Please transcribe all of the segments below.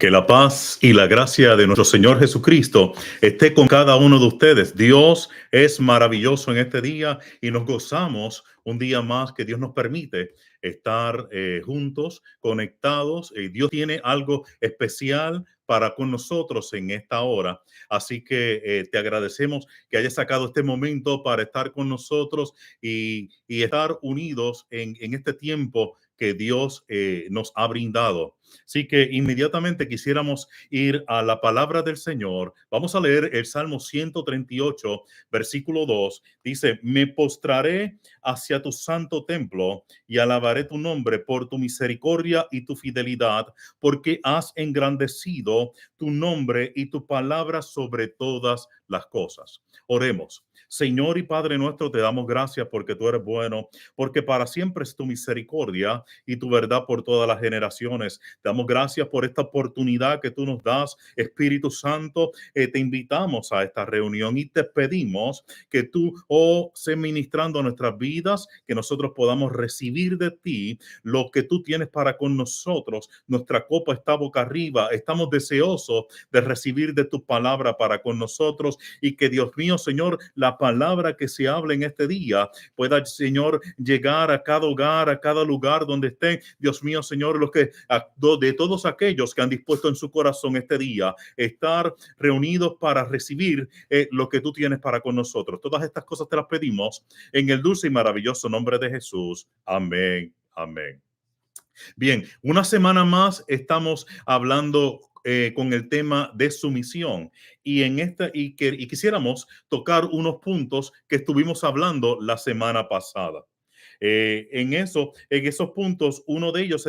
Que la paz y la gracia de nuestro Señor Jesucristo esté con cada uno de ustedes. Dios es maravilloso en este día y nos gozamos un día más que Dios nos permite estar juntos, conectados. Dios tiene algo especial para con nosotros en esta hora. Así que te agradecemos que hayas sacado este momento para estar con nosotros y estar unidos en este tiempo que Dios nos ha brindado. Así que inmediatamente quisiéramos ir a la palabra del Señor. Vamos a leer el Salmo 138, versículo 2. Dice, me postraré hacia tu santo templo y alabaré tu nombre por tu misericordia y tu fidelidad, porque has engrandecido tu nombre y tu palabra sobre todas las cosas. Oremos. Señor y Padre nuestro, te damos gracias porque tú eres bueno, porque para siempre es tu misericordia y tu verdad por todas las generaciones. Te damos gracias por esta oportunidad que tú nos das, Espíritu Santo. Te invitamos a esta reunión y te pedimos que tú, se ministrando nuestras vidas, que nosotros podamos recibir de ti lo que tú tienes para con nosotros. Nuestra copa está boca arriba. Estamos deseosos de recibir de tu palabra para con nosotros y que, Dios mío, Señor, la palabra que se habla en este día pueda, Señor, llegar a cada hogar, a cada lugar donde estén. Dios mío, Señor, los que de todos aquellos que han dispuesto en su corazón este día estar reunidos para recibir lo que tú tienes para con nosotros. Todas estas cosas te las pedimos en el dulce y maravilloso nombre de Jesús. Amén. Amén. Bien, una semana más estamos hablando con el tema de sumisión y y quisiéramos tocar unos puntos que estuvimos hablando la semana pasada. En esos puntos, uno de ellos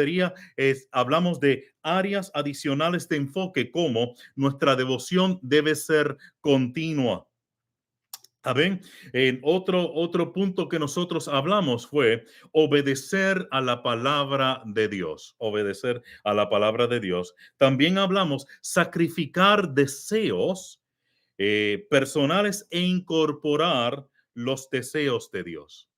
hablamos de áreas adicionales de enfoque, como nuestra devoción debe ser continua. ¿Saben? Otro punto que nosotros hablamos fue obedecer a la palabra de Dios, obedecer a la palabra de Dios. También hablamos sacrificar deseos personales e incorporar los deseos de Dios.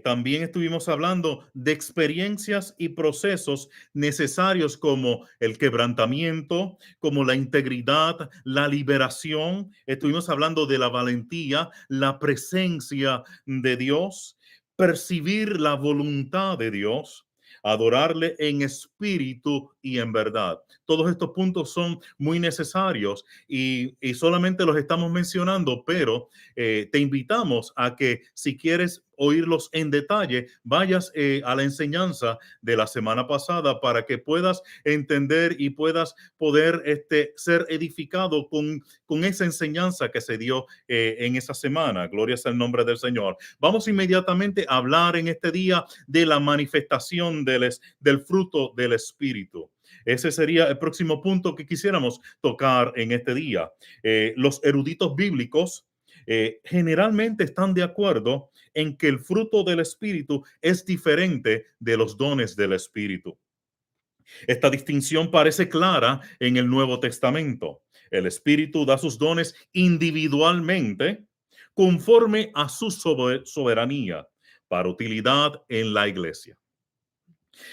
También estuvimos hablando de experiencias y procesos necesarios como el quebrantamiento, como la integridad, la liberación. Estuvimos hablando de la valentía, la presencia de Dios, percibir la voluntad de Dios, adorarle en espíritu y en verdad. Todos estos puntos son muy necesarios y solamente los estamos mencionando, pero te invitamos a que, si quieres oírlos en detalle, vayas a la enseñanza de la semana pasada para que puedas entender y puedas poder ser edificado con esa enseñanza que se dio en esa semana. Gloria sea el nombre del Señor. Vamos inmediatamente a hablar en este día de la manifestación del fruto del Espíritu. Ese sería el próximo punto que quisiéramos tocar en este día. Los eruditos bíblicos generalmente están de acuerdo en que el fruto del Espíritu es diferente de los dones del Espíritu. Esta distinción parece clara en el Nuevo Testamento. El Espíritu da sus dones individualmente conforme a su soberanía para utilidad en la iglesia.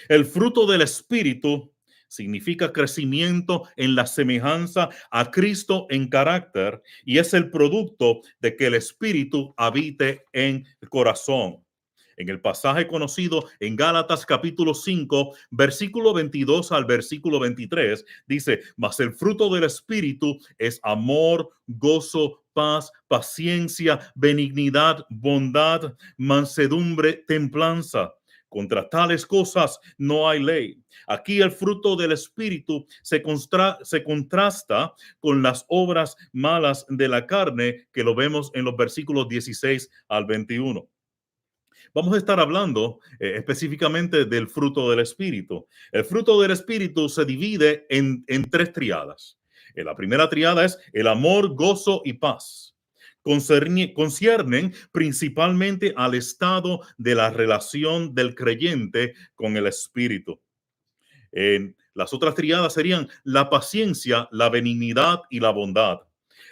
El fruto del Espíritu significa crecimiento en la semejanza a Cristo en carácter y es el producto de que el Espíritu habite en el corazón. En el pasaje conocido en Gálatas capítulo 5, versículo 22 al versículo 23, dice, mas el fruto del Espíritu es amor, gozo, paz, paciencia, benignidad, bondad, mansedumbre, templanza. Contra tales cosas no hay ley. Aquí el fruto del Espíritu se contrasta con las obras malas de la carne, que lo vemos en los versículos 16 al 21. Vamos a estar hablando específicamente del fruto del Espíritu. El fruto del Espíritu se divide en tres triadas. La primera triada es el amor, gozo y paz. Conciernen principalmente al estado de la relación del creyente con el Espíritu. Las otras triadas serían la paciencia, la benignidad y la bondad.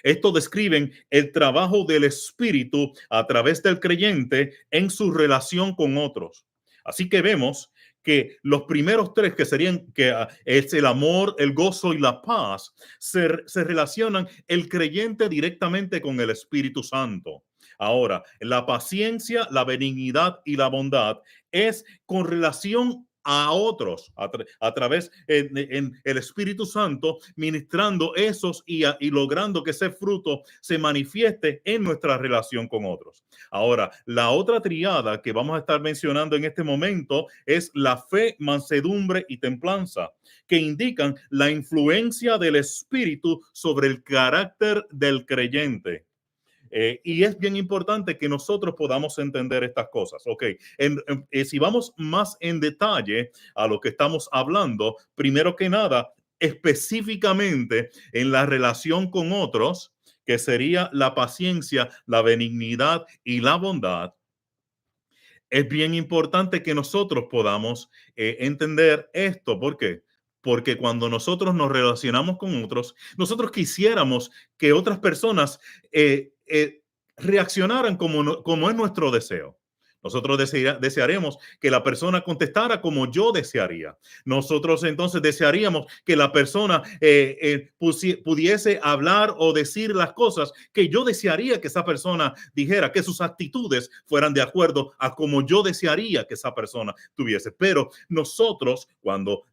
Esto describen el trabajo del Espíritu a través del creyente en su relación con otros. Así que vemos que los primeros tres, que serían que es el amor, el gozo y la paz, se relacionan el creyente directamente con el Espíritu Santo. Ahora, la paciencia, la benignidad y la bondad es con relación a otros a través en el Espíritu Santo, ministrando esos y logrando que ese fruto se manifieste en nuestra relación con otros. Ahora, la otra triada que vamos a estar mencionando en este momento es la fe, mansedumbre y templanza, que indican la influencia del Espíritu sobre el carácter del creyente. Y es bien importante que nosotros podamos entender estas cosas. Ok, si vamos más en detalle a lo que estamos hablando, primero que nada, específicamente en la relación con otros, que sería la paciencia, la benignidad y la bondad, es bien importante que nosotros podamos entender esto. ¿Por qué? Porque cuando nosotros nos relacionamos con otros, nosotros quisiéramos que otras personas reaccionaran como es nuestro deseo. Nosotros desearemos que la persona contestara como yo desearía. Nosotros entonces desearíamos que la persona pudiese hablar o decir las cosas que yo desearía que esa persona dijera, que sus actitudes fueran de acuerdo a como yo desearía que esa persona tuviese. Pero nosotros, cuando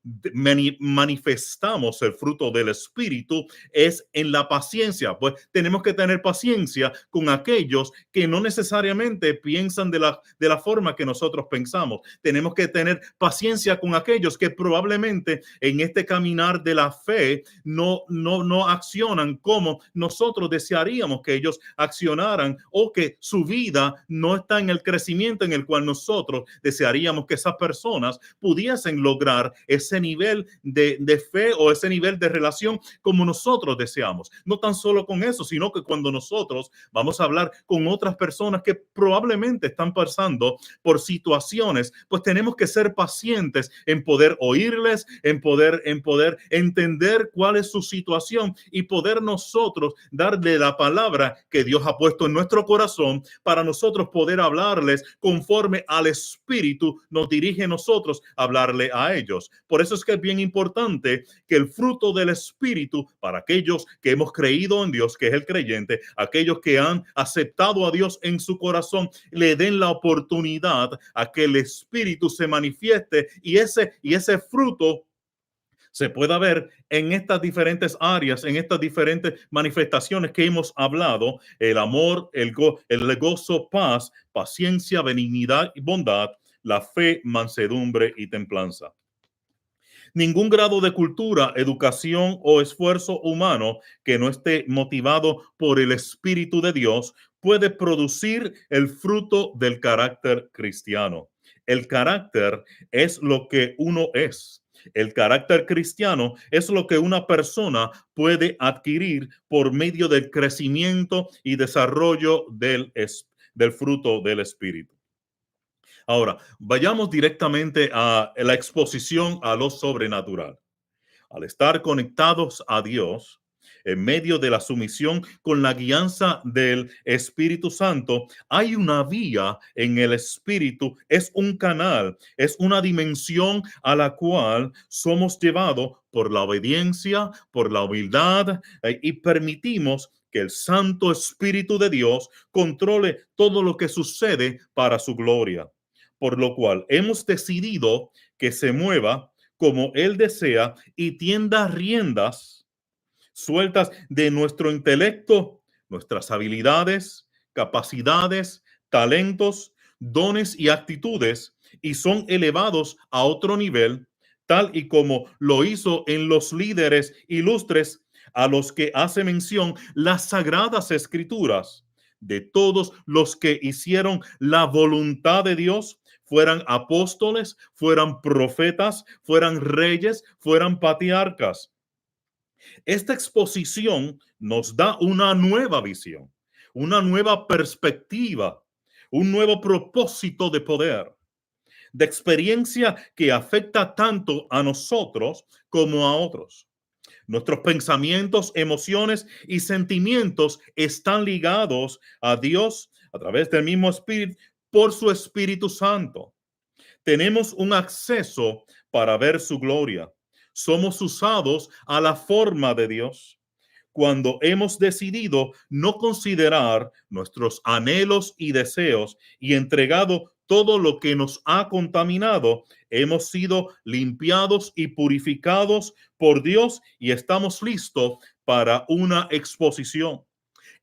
manifestamos el fruto del Espíritu, es en la paciencia. Pues tenemos que tener paciencia con aquellos que no necesariamente piensan de la forma que nosotros pensamos. Tenemos que tener paciencia con aquellos que probablemente en este caminar de la fe no accionan como nosotros desearíamos que ellos accionaran, o que su vida no está en el crecimiento en el cual nosotros desearíamos que esas personas pudiesen lograr ese nivel de fe o ese nivel de relación como nosotros deseamos. No tan solo con eso, sino que cuando nosotros vamos a hablar con otras personas que probablemente están pasando por situaciones, pues tenemos que ser pacientes en poder oírles, en poder entender cuál es su situación y poder nosotros darle la palabra que Dios ha puesto en nuestro corazón para nosotros poder hablarles conforme al Espíritu nos dirige a nosotros a hablarle a ellos. Por eso es que es bien importante que el fruto del Espíritu, para aquellos que hemos creído en Dios, que es el creyente, aquellos que han aceptado a Dios en su corazón, le den la oportunidad a que el Espíritu se manifieste y ese fruto se pueda ver en estas diferentes áreas, en estas diferentes manifestaciones que hemos hablado: el amor, el gozo, paz, paciencia, benignidad y bondad, la fe, mansedumbre y templanza. Ningún grado de cultura, educación o esfuerzo humano que no esté motivado por el Espíritu de Dios puede producir el fruto del carácter cristiano. El carácter es lo que uno es. El carácter cristiano es lo que una persona puede adquirir por medio del crecimiento y desarrollo del fruto del Espíritu. Ahora, vayamos directamente a la exposición a lo sobrenatural. Al estar conectados a Dios, en medio de la sumisión con la guianza del Espíritu Santo, hay una vía en el Espíritu, es un canal, es una dimensión a la cual somos llevados por la obediencia, por la humildad, y permitimos que el Santo Espíritu de Dios controle todo lo que sucede para su gloria. Por lo cual hemos decidido que se mueva como Él desea y tienda riendas sueltas de nuestro intelecto, nuestras habilidades, capacidades, talentos, dones y actitudes, y son elevados a otro nivel, tal y como lo hizo en los líderes ilustres a los que hace mención las sagradas escrituras, de todos los que hicieron la voluntad de Dios, fueran apóstoles, fueran profetas, fueran reyes, fueran patriarcas. Esta exposición nos da una nueva visión, una nueva perspectiva, un nuevo propósito de poder, de experiencia que afecta tanto a nosotros como a otros. Nuestros pensamientos, emociones y sentimientos están ligados a Dios a través del mismo Espíritu por su Espíritu Santo. Tenemos un acceso para ver su gloria. Somos usados a la forma de Dios. Cuando hemos decidido no considerar nuestros anhelos y deseos y entregado todo lo que nos ha contaminado, hemos sido limpiados y purificados por Dios y estamos listos para una exposición.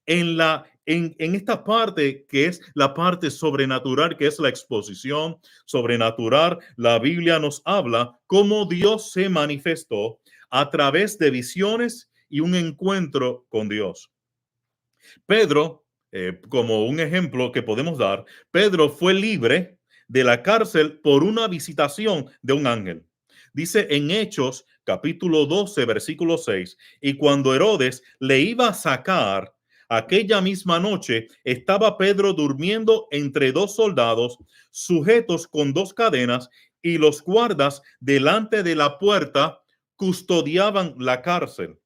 En esta parte que es la parte sobrenatural, que es la exposición sobrenatural, la Biblia nos habla cómo Dios se manifestó a través de visiones y un encuentro con Dios. Pedro, como un ejemplo que podemos dar, Pedro fue libre de la cárcel por una visitación de un ángel. Dice en Hechos capítulo 12, versículo 6, y cuando Herodes le iba a sacar, aquella misma noche estaba Pedro durmiendo entre dos soldados, sujetos con dos cadenas, y los guardas delante de la puerta custodiaban la cárcel.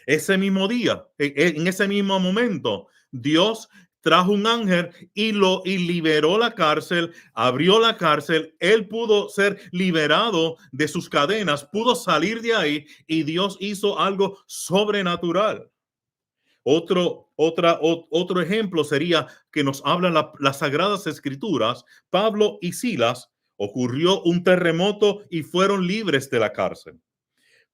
Ese mismo día, en ese mismo momento, Dios trajo un ángel y liberó la cárcel, abrió la cárcel, él pudo ser liberado de sus cadenas, pudo salir de ahí y Dios hizo algo sobrenatural. Otro ejemplo sería que nos hablan las Sagradas Escrituras. Pablo y Silas, ocurrió un terremoto y fueron libres de la cárcel.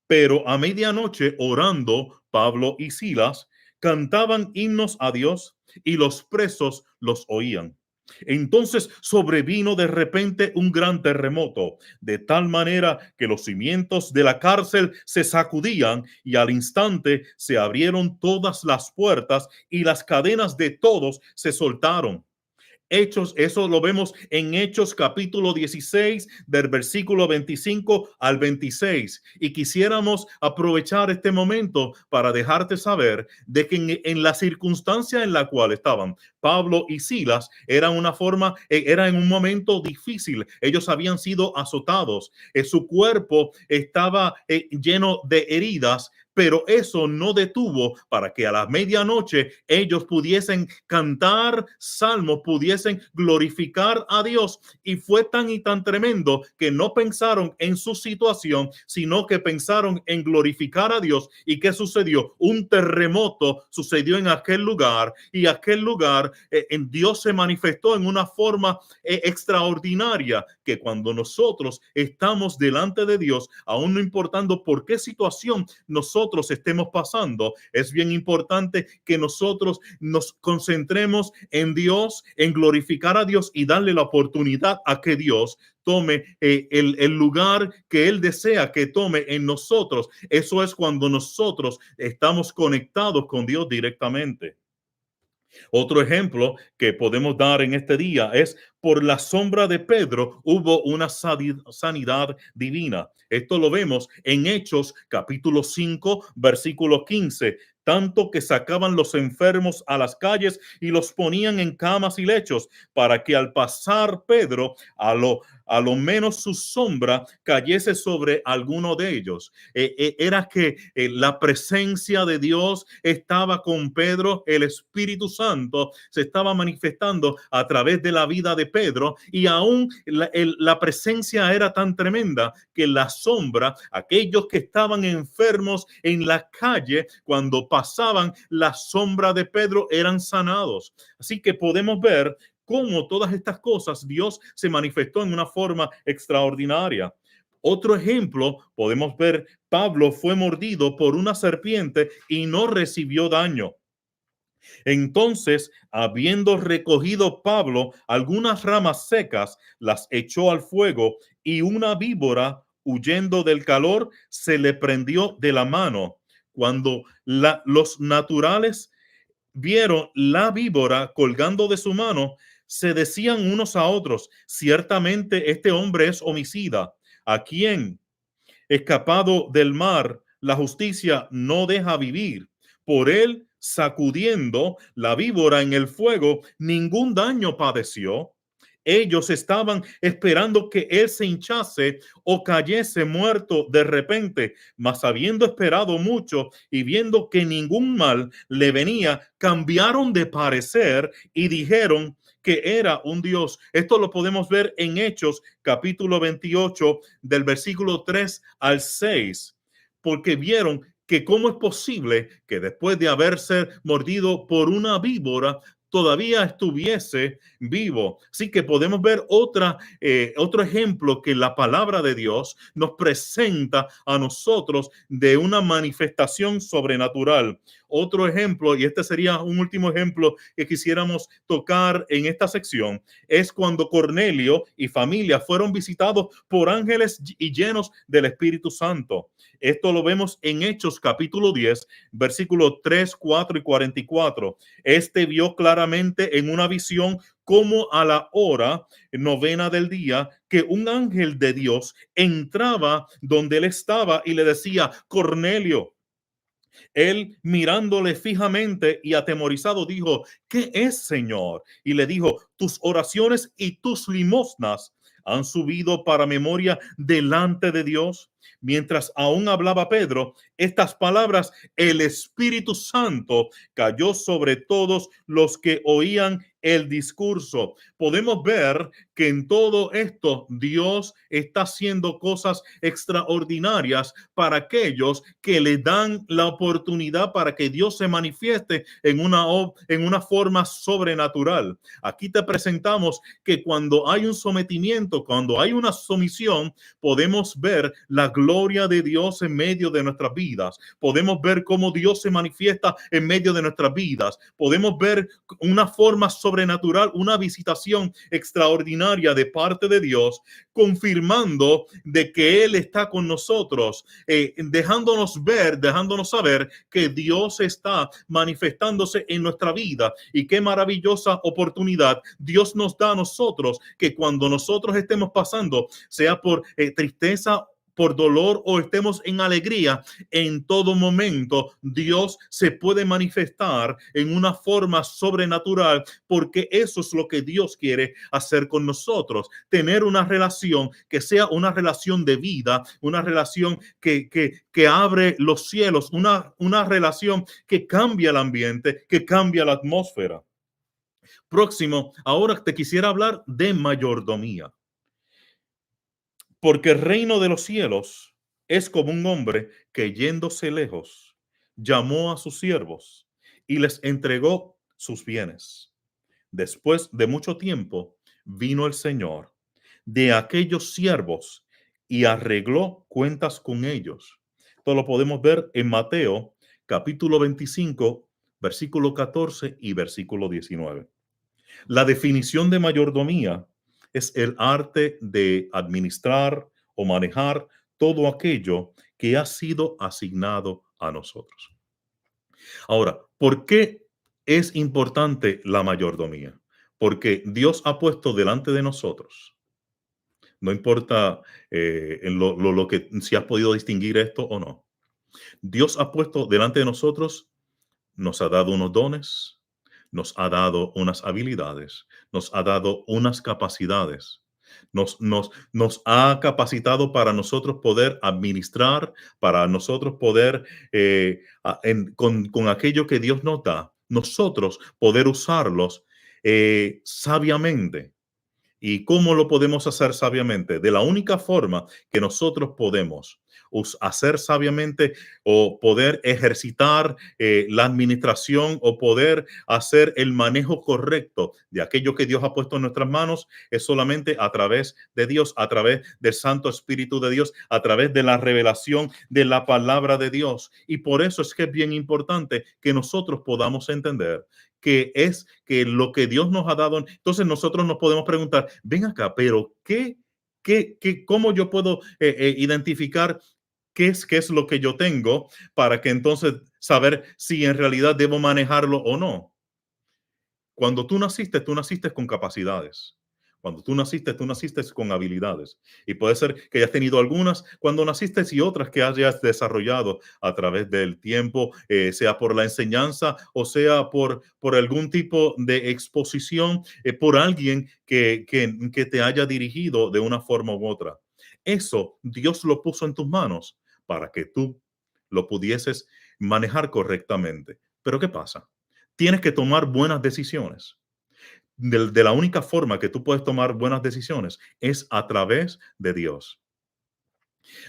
Pero a medianoche, orando, Pablo y Silas cantaban himnos a Dios y los presos los oían. Entonces sobrevino de repente un gran terremoto, de tal manera que los cimientos de la cárcel se sacudían y al instante se abrieron todas las puertas y las cadenas de todos se soltaron. Hechos, eso lo vemos en Hechos capítulo 16 del versículo 25 al 26. Y quisiéramos aprovechar este momento para dejarte saber de que en la circunstancia en la cual estaban Pablo y Silas, era en un momento difícil. Ellos habían sido azotados, su cuerpo estaba lleno de heridas, pero eso no detuvo para que a la medianoche ellos pudiesen cantar salmos, pudiesen glorificar a Dios. Y fue tan y tan tremendo que no pensaron en su situación, sino que pensaron en glorificar a Dios. ¿Y qué sucedió? Un terremoto sucedió en aquel lugar y aquel lugar en Dios se manifestó en una forma extraordinaria, que cuando nosotros estamos delante de Dios, aún no importando por qué situación nosotros estemos pasando, es bien importante que nosotros nos concentremos en Dios, en glorificar a Dios y darle la oportunidad a que Dios tome el lugar que Él desea que tome en nosotros. Eso es cuando nosotros estamos conectados con Dios directamente. Otro ejemplo que podemos dar en este día es: por la sombra de Pedro hubo una sanidad divina. Esto lo vemos en Hechos capítulo 5, versículo 15. Tanto que sacaban los enfermos a las calles y los ponían en camas y lechos, para que al pasar Pedro, a lo menos su sombra cayese sobre alguno de ellos. Era que la presencia de Dios estaba con Pedro, el Espíritu Santo se estaba manifestando a través de la vida de Pedro, y aún la presencia era tan tremenda que la sombra, aquellos que estaban enfermos en la calle, cuando pasaban la sombra de Pedro, eran sanados. Así que podemos ver cómo todas estas cosas Dios se manifestó en una forma extraordinaria. Otro ejemplo, podemos ver, Pablo fue mordido por una serpiente y no recibió daño. Entonces, habiendo recogido Pablo algunas ramas secas, las echó al fuego, y una víbora, huyendo del calor, se le prendió de la mano. Cuando los naturales vieron la víbora colgando de su mano, se decían unos a otros: ciertamente este hombre es homicida, a quien, escapado del mar, la justicia no deja vivir. Por él, sacudiendo la víbora en el fuego, ningún daño padeció. Ellos estaban esperando que él se hinchase o cayese muerto de repente, mas habiendo esperado mucho y viendo que ningún mal le venía, cambiaron de parecer y dijeron que era un Dios. Esto lo podemos ver en Hechos capítulo 28 del versículo 3 al 6, porque vieron que cómo es posible que después de haberse mordido por una víbora todavía estuviese vivo. Así que podemos ver otro ejemplo que la palabra de Dios nos presenta a nosotros de una manifestación sobrenatural. Otro ejemplo, y este sería un último ejemplo que quisiéramos tocar en esta sección, es cuando Cornelio y familia fueron visitados por ángeles y llenos del Espíritu Santo. Esto lo vemos en Hechos capítulo 10, versículos 3, 4 y 44. Este vio claramente en una visión como a la hora novena del día que un ángel de Dios entraba donde él estaba y le decía: Cornelio. Él, mirándole fijamente y atemorizado, dijo: ¿qué es, Señor? Y le dijo: tus oraciones y tus limosnas han subido para memoria delante de Dios. Mientras aún hablaba Pedro estas palabras, el Espíritu Santo cayó sobre todos los que oían el discurso. Podemos ver que en todo esto Dios está haciendo cosas extraordinarias para aquellos que le dan la oportunidad para que Dios se manifieste en una forma sobrenatural. Aquí te presentamos que cuando hay un sometimiento, cuando hay una sumisión, podemos ver la gloria de Dios en medio de nuestras vidas. Podemos ver cómo Dios se manifiesta en medio de nuestras vidas. Podemos ver una forma sobrenatural, una visitación extraordinaria de parte de Dios, confirmando de que Él está con nosotros, dejándonos ver, dejándonos saber que Dios está manifestándose en nuestra vida. Y qué maravillosa oportunidad Dios nos da a nosotros, que cuando nosotros estemos pasando, sea por tristeza, por dolor o estemos en alegría, en todo momento Dios se puede manifestar en una forma sobrenatural, porque eso es lo que Dios quiere hacer con nosotros, tener una relación que sea una relación de vida, una relación que abre los cielos, una relación que cambia el ambiente, que cambia la atmósfera. Próximo, ahora te quisiera hablar de mayordomía. Porque el reino de los cielos es como un hombre que yéndose lejos, llamó a sus siervos y les entregó sus bienes. Después de mucho tiempo, vino el Señor de aquellos siervos y arregló cuentas con ellos. Esto lo podemos ver en Mateo capítulo 25, versículo 14 y versículo 19. La definición de mayordomía es el arte de administrar o manejar todo aquello que ha sido asignado a nosotros. Ahora, ¿por qué es importante la mayordomía? Porque Dios ha puesto delante de nosotros, no importa en lo que si has podido distinguir esto o no. Dios ha puesto delante de nosotros, nos ha dado unos dones, nos ha dado unas habilidades, nos ha dado unas capacidades, nos ha capacitado para nosotros poder administrar, para nosotros poder, con aquello que Dios nos da, nosotros poder usarlos sabiamente. ¿Y cómo lo podemos hacer sabiamente? De la única forma que nosotros podemos hacer sabiamente o poder ejercitar la administración o poder hacer el manejo correcto de aquello que Dios ha puesto en nuestras manos es solamente a través de Dios, a través del Santo Espíritu de Dios, a través de la revelación de la palabra de Dios. Y por eso es que es bien importante que nosotros podamos entender que es que lo que Dios nos ha dado. Entonces nosotros nos podemos preguntar, ven acá, pero ¿cómo yo puedo identificar qué es lo que yo tengo para que entonces saber si en realidad debo manejarlo o no? Cuando tú naciste con capacidades. Cuando tú naciste con habilidades. Y puede ser que hayas tenido algunas cuando naciste y otras que hayas desarrollado a través del tiempo, sea por la enseñanza o sea por algún tipo de exposición, por alguien que te haya dirigido de una forma u otra. Eso Dios lo puso en tus manos para que tú lo pudieses manejar correctamente. Pero ¿qué pasa? Tienes que tomar buenas decisiones. De la única forma que tú puedes tomar buenas decisiones es a través de Dios.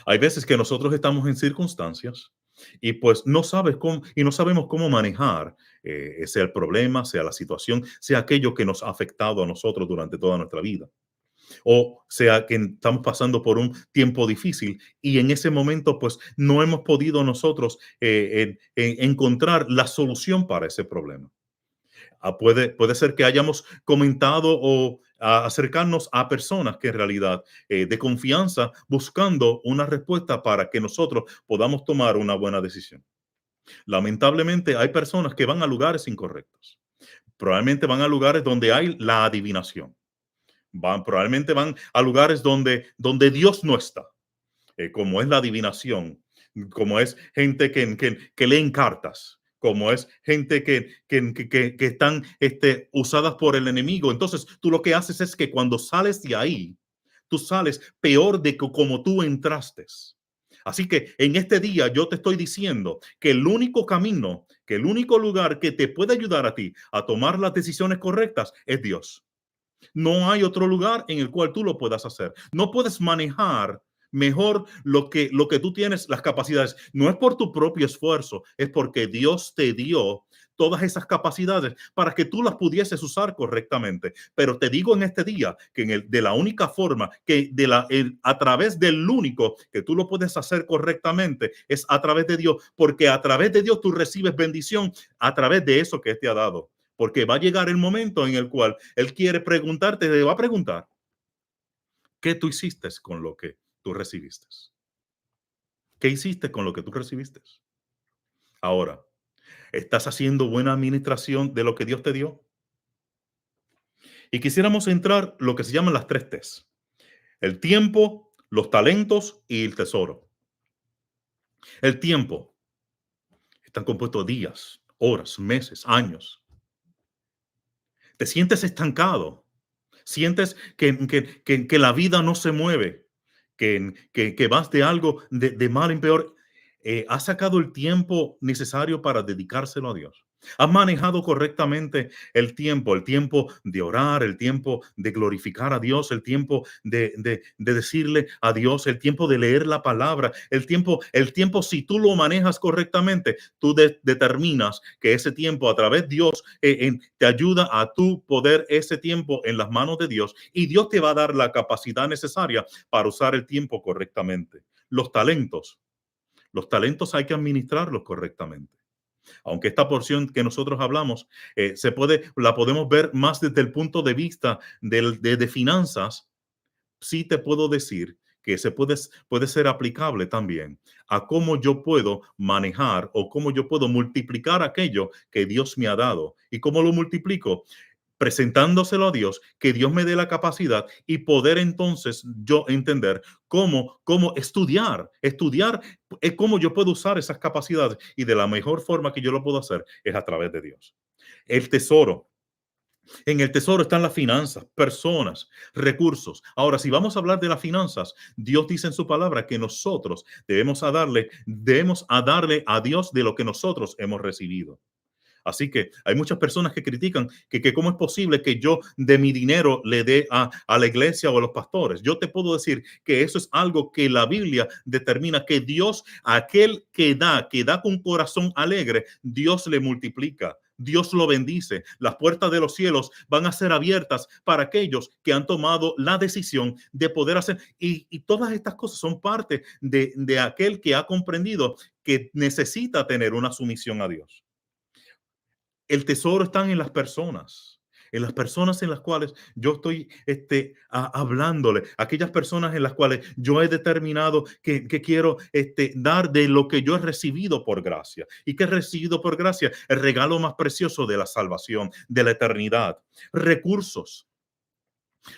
Hay veces que nosotros estamos en circunstancias y pues no sabes cómo y no sabemos cómo manejar, sea el problema, sea la situación, sea aquello que nos ha afectado a nosotros durante toda nuestra vida, o sea que estamos pasando por un tiempo difícil y en ese momento pues no hemos podido nosotros encontrar la solución para ese problema. Puede ser que hayamos comentado o acercarnos a personas que en realidad de confianza buscando una respuesta para que nosotros podamos tomar una buena decisión. Lamentablemente hay personas que van a lugares incorrectos. Probablemente van a lugares donde hay la adivinación. Probablemente van a lugares donde Dios no está, como es la adivinación, como es gente que leen cartas, como es gente que están usadas por el enemigo. Entonces, tú lo que haces es que cuando sales de ahí, tú sales peor de como tú entraste. Así que en este día yo te estoy diciendo que el único camino, que el único lugar que te puede ayudar a ti a tomar las decisiones correctas es Dios. No hay otro lugar en el cual tú lo puedas hacer. No puedes manejar mejor lo que tú tienes, las capacidades. No es por tu propio esfuerzo, es porque Dios te dio todas esas capacidades para que tú las pudieses usar correctamente. Pero te digo en este día que de la única forma que a través del único que tú lo puedes hacer correctamente es a través de Dios, porque a través de Dios tú recibes bendición a través de eso que Él te ha dado. Porque va a llegar el momento en el cual Él quiere preguntarte, te va a preguntar, ¿qué tú hiciste con lo que tú recibiste? ¿Qué hiciste con lo que tú recibiste? Ahora, ¿estás haciendo buena administración de lo que Dios te dio? Y quisiéramos entrar lo que se llaman las tres T's: el tiempo, los talentos y el tesoro. El tiempo están compuestos de días, horas, meses, años. Te sientes estancado, sientes que la vida no se mueve, que vas de algo de mal en peor. ¿Has sacado el tiempo necesario para dedicárselo a Dios? ¿Has manejado correctamente el tiempo de orar, el tiempo de glorificar a Dios, el tiempo de decirle a Dios, el tiempo de leer la palabra, el tiempo si tú lo manejas correctamente, tú determinas que ese tiempo a través de Dios te ayuda a tú poder ese tiempo en las manos de Dios y Dios te va a dar la capacidad necesaria para usar el tiempo correctamente. Los talentos. Los talentos hay que administrarlos correctamente. Aunque esta porción que nosotros hablamos la podemos ver más desde el punto de vista de finanzas, sí te puedo decir que puede ser aplicable también a cómo yo puedo manejar o cómo yo puedo multiplicar aquello que Dios me ha dado. ¿Y cómo lo multiplico? Presentándoselo a Dios, que Dios me dé la capacidad y poder entonces yo entender cómo estudiar cómo yo puedo usar esas capacidades y de la mejor forma que yo lo puedo hacer es a través de Dios. El tesoro. En el tesoro están las finanzas, personas, recursos. Ahora, si vamos a hablar de las finanzas, Dios dice en su palabra que nosotros debemos a darle a Dios de lo que nosotros hemos recibido. Así que hay muchas personas que critican que cómo es posible que yo de mi dinero le dé a la iglesia o a los pastores. Yo te puedo decir que eso es algo que la Biblia determina que Dios, aquel que da con corazón alegre, Dios le multiplica. Dios lo bendice. Las puertas de los cielos van a ser abiertas para aquellos que han tomado la decisión de poder hacer. Y todas estas cosas son parte de aquel que ha comprendido que necesita tener una sumisión a Dios. El tesoro está en las personas en las cuales yo estoy hablándole, aquellas personas en las cuales yo he determinado que quiero dar de lo que yo he recibido por gracia. ¿Y que he recibido por gracia? El regalo más precioso de la salvación, de la eternidad. Recursos.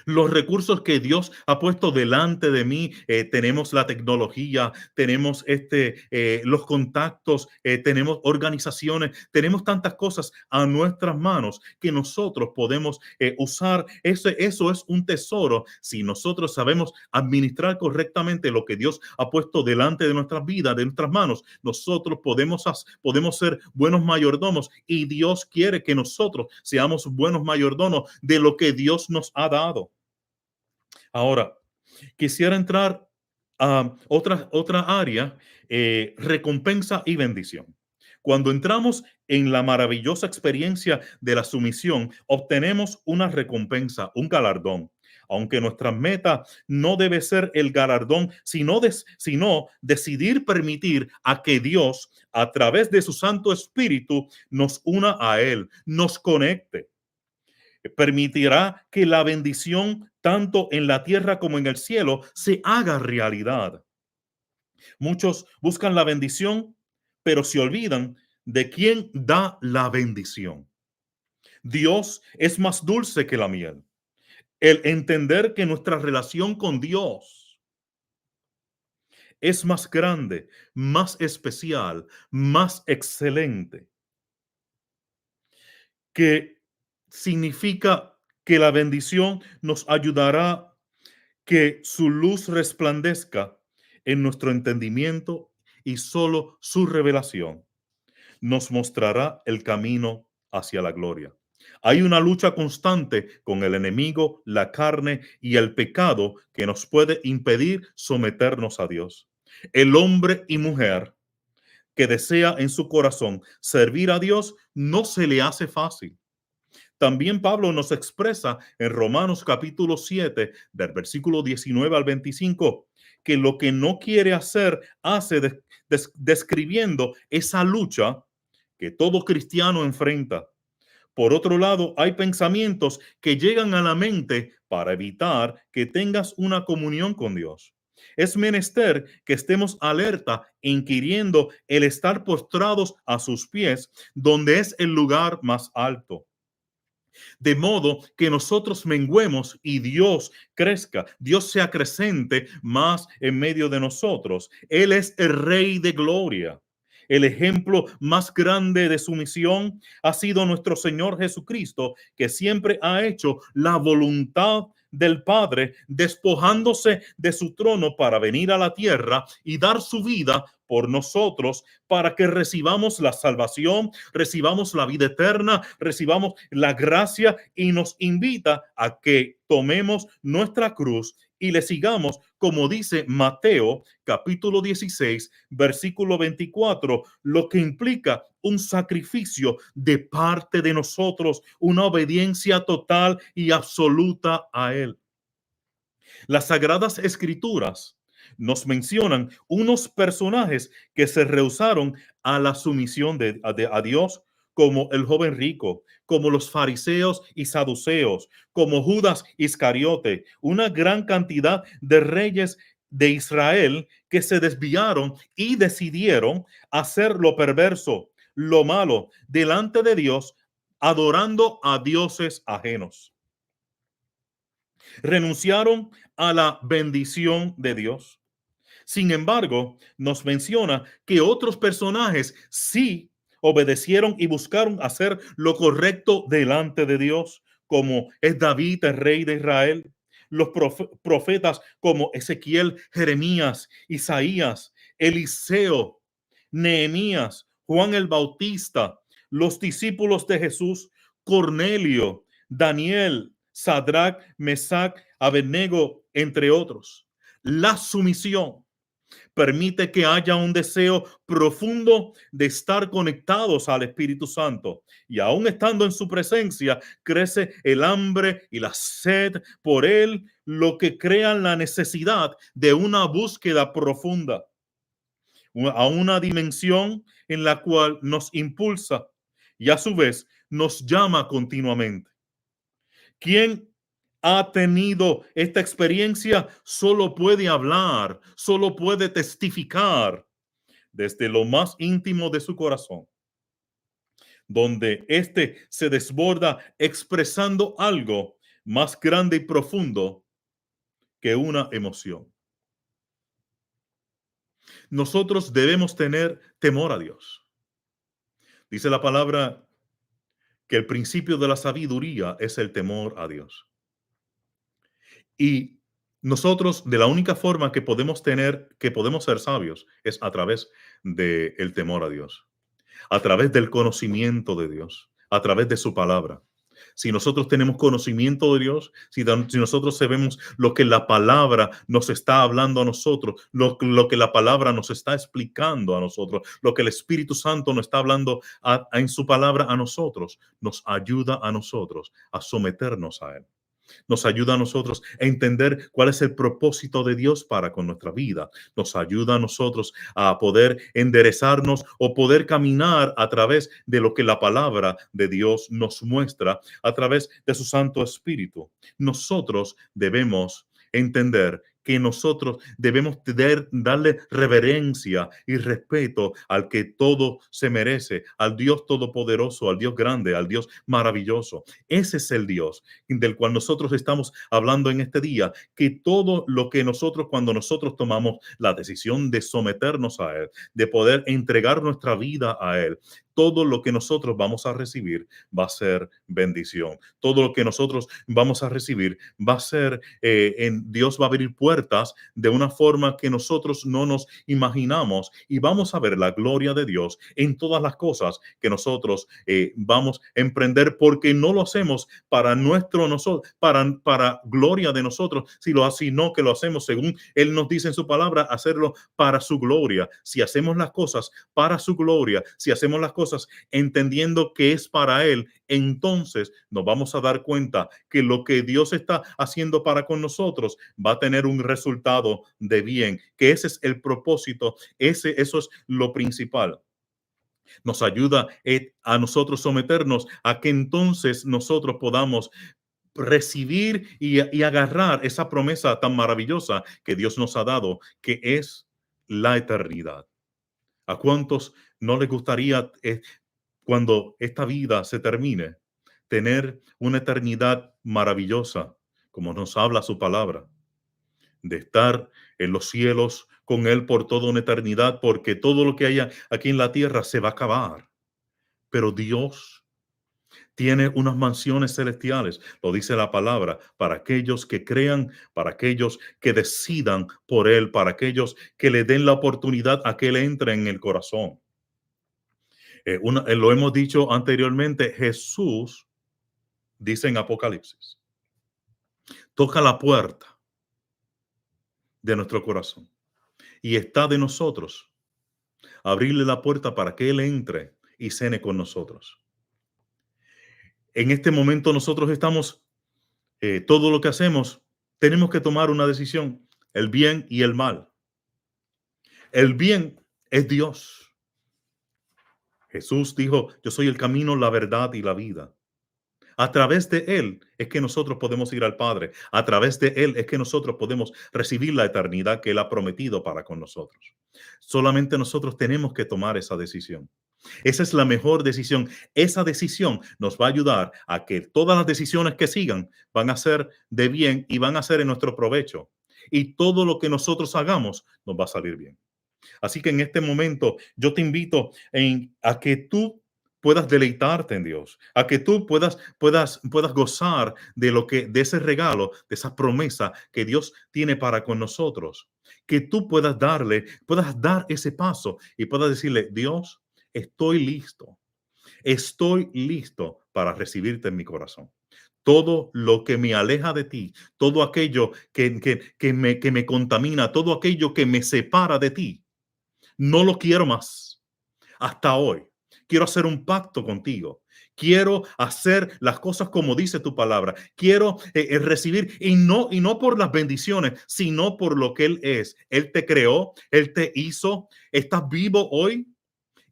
Los recursos que Dios ha puesto delante de mí, tenemos la tecnología, tenemos los contactos, tenemos organizaciones, tenemos tantas cosas a nuestras manos que nosotros podemos usar. Eso es un tesoro si nosotros sabemos administrar correctamente lo que Dios ha puesto delante de nuestras vidas, de nuestras manos. Nosotros podemos ser buenos mayordomos y Dios quiere que nosotros seamos buenos mayordomos de lo que Dios nos ha dado. Ahora, quisiera entrar a otra área, recompensa y bendición. Cuando entramos en la maravillosa experiencia de la sumisión, obtenemos una recompensa, un galardón. Aunque nuestra meta no debe ser el galardón, sino decidir permitir a que Dios, a través de su Santo Espíritu, nos una a Él, nos conecte, permitirá que la bendición, tanto en la tierra como en el cielo, se haga realidad. Muchos buscan la bendición, pero se olvidan de quién da la bendición. Dios es más dulce que la miel. El entender que nuestra relación con Dios es más grande, más especial, más excelente, que significa que la bendición nos ayudará que su luz resplandezca en nuestro entendimiento y solo su revelación nos mostrará el camino hacia la gloria. Hay una lucha constante con el enemigo, la carne y el pecado que nos puede impedir someternos a Dios. El hombre y mujer que desea en su corazón servir a Dios no se le hace fácil. También Pablo nos expresa en Romanos capítulo 7, del versículo 19 al 25, que lo que no quiere hacer hace describiendo esa lucha que todo cristiano enfrenta. Por otro lado, hay pensamientos que llegan a la mente para evitar que tengas una comunión con Dios. Es menester que estemos alerta, inquiriendo el estar postrados a sus pies, donde es el lugar más alto, de modo que nosotros menguemos y Dios crezca, Dios se acrecente más en medio de nosotros. Él es el Rey de gloria. El ejemplo más grande de sumisión ha sido nuestro Señor Jesucristo, que siempre ha hecho la voluntad del Padre, despojándose de su trono para venir a la tierra y dar su vida por nosotros, para que recibamos la salvación, recibamos la vida eterna, recibamos la gracia, y nos invita a que tomemos nuestra cruz y le sigamos, como dice Mateo capítulo 16, versículo 24, lo que implica un sacrificio de parte de nosotros, una obediencia total y absoluta a Él. Las Sagradas Escrituras nos mencionan unos personajes que se rehusaron a la sumisión a Dios, como el joven rico, como los fariseos y saduceos, como Judas Iscariote, una gran cantidad de reyes de Israel que se desviaron y decidieron hacer lo perverso, lo malo, delante de Dios, adorando a dioses ajenos. Renunciaron a la bendición de Dios. Sin embargo, nos menciona que otros personajes sí obedecieron y buscaron hacer lo correcto delante de Dios, como es David, el rey de Israel, los profetas como Ezequiel, Jeremías, Isaías, Eliseo, Nehemías, Juan el Bautista, los discípulos de Jesús, Cornelio, Daniel, Sadrach, Mesac, Abednego, entre otros. La sumisión permite que haya un deseo profundo de estar conectados al Espíritu Santo. Y aún estando en su presencia, crece el hambre y la sed por Él, lo que crea la necesidad de una búsqueda profunda, a una dimensión en la cual nos impulsa y a su vez nos llama continuamente. ¿Quién ha tenido esta experiencia? Solo puede hablar, solo puede testificar desde lo más íntimo de su corazón, donde éste se desborda expresando algo más grande y profundo que una emoción. Nosotros debemos tener temor a Dios. Dice la palabra que el principio de la sabiduría es el temor a Dios. Y nosotros, de la única forma que podemos ser sabios, es a través del temor a Dios, a través del conocimiento de Dios, a través de su palabra. Si nosotros tenemos conocimiento de Dios, si nosotros sabemos lo que la palabra nos está hablando a nosotros, lo que la palabra nos está explicando a nosotros, lo que el Espíritu Santo nos está hablando en su palabra a nosotros, nos ayuda a nosotros a someternos a Él. Nos ayuda a nosotros a entender cuál es el propósito de Dios para con nuestra vida. Nos ayuda a nosotros a poder enderezarnos o poder caminar a través de lo que la palabra de Dios nos muestra a través de su Santo Espíritu. Nosotros debemos entender que nosotros debemos darle reverencia y respeto al que todo se merece, al Dios todopoderoso, al Dios grande, al Dios maravilloso. Ese es el Dios del cual nosotros estamos hablando en este día, que todo lo que nosotros, cuando nosotros tomamos la decisión de someternos a Él, de poder entregar nuestra vida a Él, todo lo que nosotros vamos a recibir va a ser bendición. Todo lo que nosotros vamos a recibir va a ser, Dios va a abrir puertas de una forma que nosotros no nos imaginamos y vamos a ver la gloria de Dios en todas las cosas que nosotros vamos a emprender, porque no lo hacemos para para gloria de nosotros, sino que lo hacemos según Él nos dice en su palabra, hacerlo para su gloria. Si hacemos las cosas para su gloria, si hacemos las cosas entendiendo que es para Él, entonces nos vamos a dar cuenta que lo que Dios está haciendo para con nosotros va a tener un resultado de bien, que ese es el propósito, eso es lo principal. Nos ayuda a nosotros someternos a que entonces nosotros podamos recibir y agarrar esa promesa tan maravillosa que Dios nos ha dado, que es la eternidad. ¿A cuántos no les gustaría, cuando esta vida se termine, tener una eternidad maravillosa, como nos habla su palabra, de estar en los cielos con Él por toda una eternidad, porque todo lo que haya aquí en la tierra se va a acabar? Pero Dios tiene unas mansiones celestiales, lo dice la palabra, para aquellos que crean, para aquellos que decidan por Él, para aquellos que le den la oportunidad a que Él entre en el corazón. Lo hemos dicho anteriormente, Jesús dice en Apocalipsis, toca la puerta de nuestro corazón y está de nosotros abrirle la puerta para que Él entre y cene con nosotros. En este momento nosotros estamos, todo lo que hacemos, tenemos que tomar una decisión, el bien y el mal. El bien es Dios. Jesús dijo, yo soy el camino, la verdad y la vida. A través de Él es que nosotros podemos ir al Padre. A través de Él es que nosotros podemos recibir la eternidad que Él ha prometido para con nosotros. Solamente nosotros tenemos que tomar esa decisión. Esa es la mejor decisión. Esa decisión nos va a ayudar a que todas las decisiones que sigan van a ser de bien y van a ser en nuestro provecho. Y todo lo que nosotros hagamos nos va a salir bien. Así que en este momento yo te invito a que tú puedas deleitarte en Dios, a que tú puedas gozar de ese regalo, de esa promesa que Dios tiene para con nosotros, que tú puedas dar ese paso y puedas decirle, Dios, estoy listo para recibirte en mi corazón. Todo lo que me aleja de ti, todo aquello que me contamina, todo aquello que me separa de ti, no lo quiero más. Hasta hoy. Quiero hacer un pacto contigo. Quiero hacer las cosas como dice tu palabra. Quiero recibir y no por las bendiciones, sino por lo que Él es. Él te creó, Él te hizo, estás vivo hoy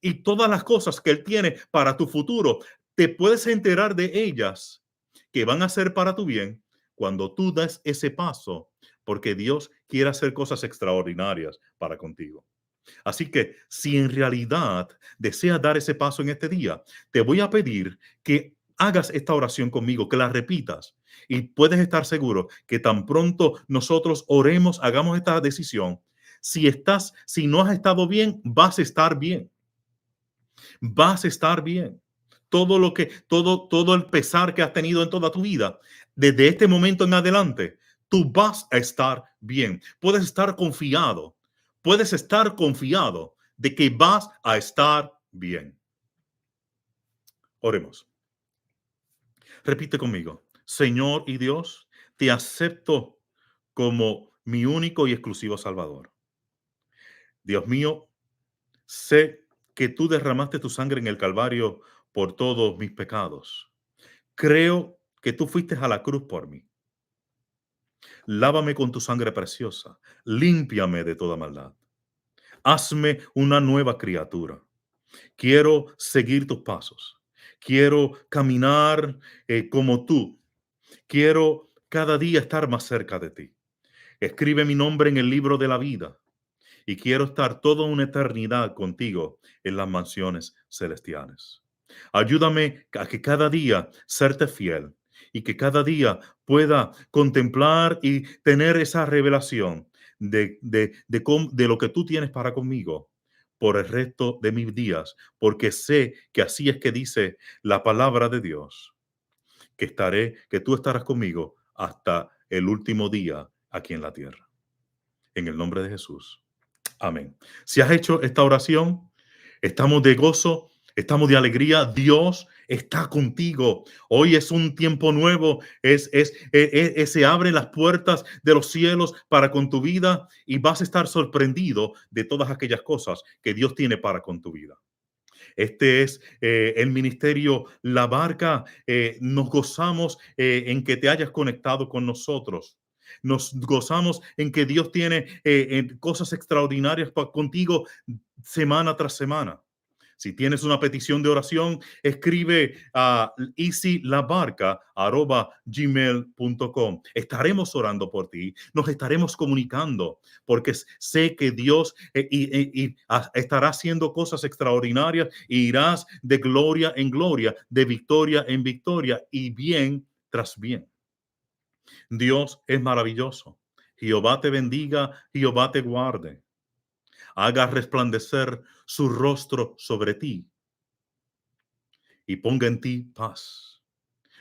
y todas las cosas que Él tiene para tu futuro, te puedes enterar de ellas que van a ser para tu bien cuando tú das ese paso, porque Dios quiere hacer cosas extraordinarias para contigo. Así que si en realidad deseas dar ese paso en este día, te voy a pedir que hagas esta oración conmigo, que la repitas y puedes estar seguro que tan pronto nosotros oremos, hagamos esta decisión. Si no has estado bien, vas a estar bien. Vas a estar bien. Todo el pesar que has tenido en toda tu vida, desde este momento en adelante, tú vas a estar bien. Puedes estar confiado de que vas a estar bien. Oremos. Repite conmigo. Señor y Dios, te acepto como mi único y exclusivo Salvador. Dios mío, sé que tú derramaste tu sangre en el Calvario por todos mis pecados. Creo que tú fuiste a la cruz por mí. Lávame con tu sangre preciosa. Límpiame de toda maldad. Hazme una nueva criatura. Quiero seguir tus pasos. Quiero caminar como tú. Quiero cada día estar más cerca de ti. Escribe mi nombre en el libro de la vida y quiero estar toda una eternidad contigo en las mansiones celestiales. Ayúdame a que cada día serte fiel y que cada día pueda contemplar y tener esa revelación de lo que tú tienes para conmigo por el resto de mis días, porque sé que así es que dice la palabra de Dios, que tú estarás conmigo hasta el último día aquí en la tierra. En el nombre de Jesús. Amén. Si has hecho esta oración, estamos de gozo, estamos de alegría. Dios está contigo. Hoy es un tiempo nuevo. Se abren las puertas de los cielos para con tu vida y vas a estar sorprendido de todas aquellas cosas que Dios tiene para con tu vida. Este es el ministerio La Barca. Nos gozamos en que te hayas conectado con nosotros. Nos gozamos en que Dios tiene cosas extraordinarias contigo semana tras semana. Si tienes una petición de oración, escribe a easylabarca@gmail.com. Estaremos orando por ti, nos estaremos comunicando, porque sé que Dios estará haciendo cosas extraordinarias y irás de gloria en gloria, de victoria en victoria y bien tras bien. Dios es maravilloso. Jehová te bendiga, Jehová te guarde. Haga resplandecer su rostro sobre ti y ponga en ti paz.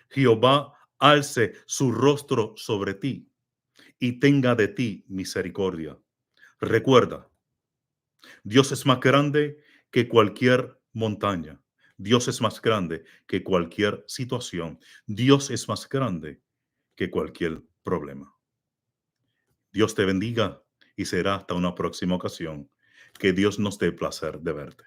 Jehová alce su rostro sobre ti y tenga de ti misericordia. Recuerda, Dios es más grande que cualquier montaña. Dios es más grande que cualquier situación. Dios es más grande que cualquier problema. Dios te bendiga y será hasta una próxima ocasión. Que Dios nos dé placer de verte.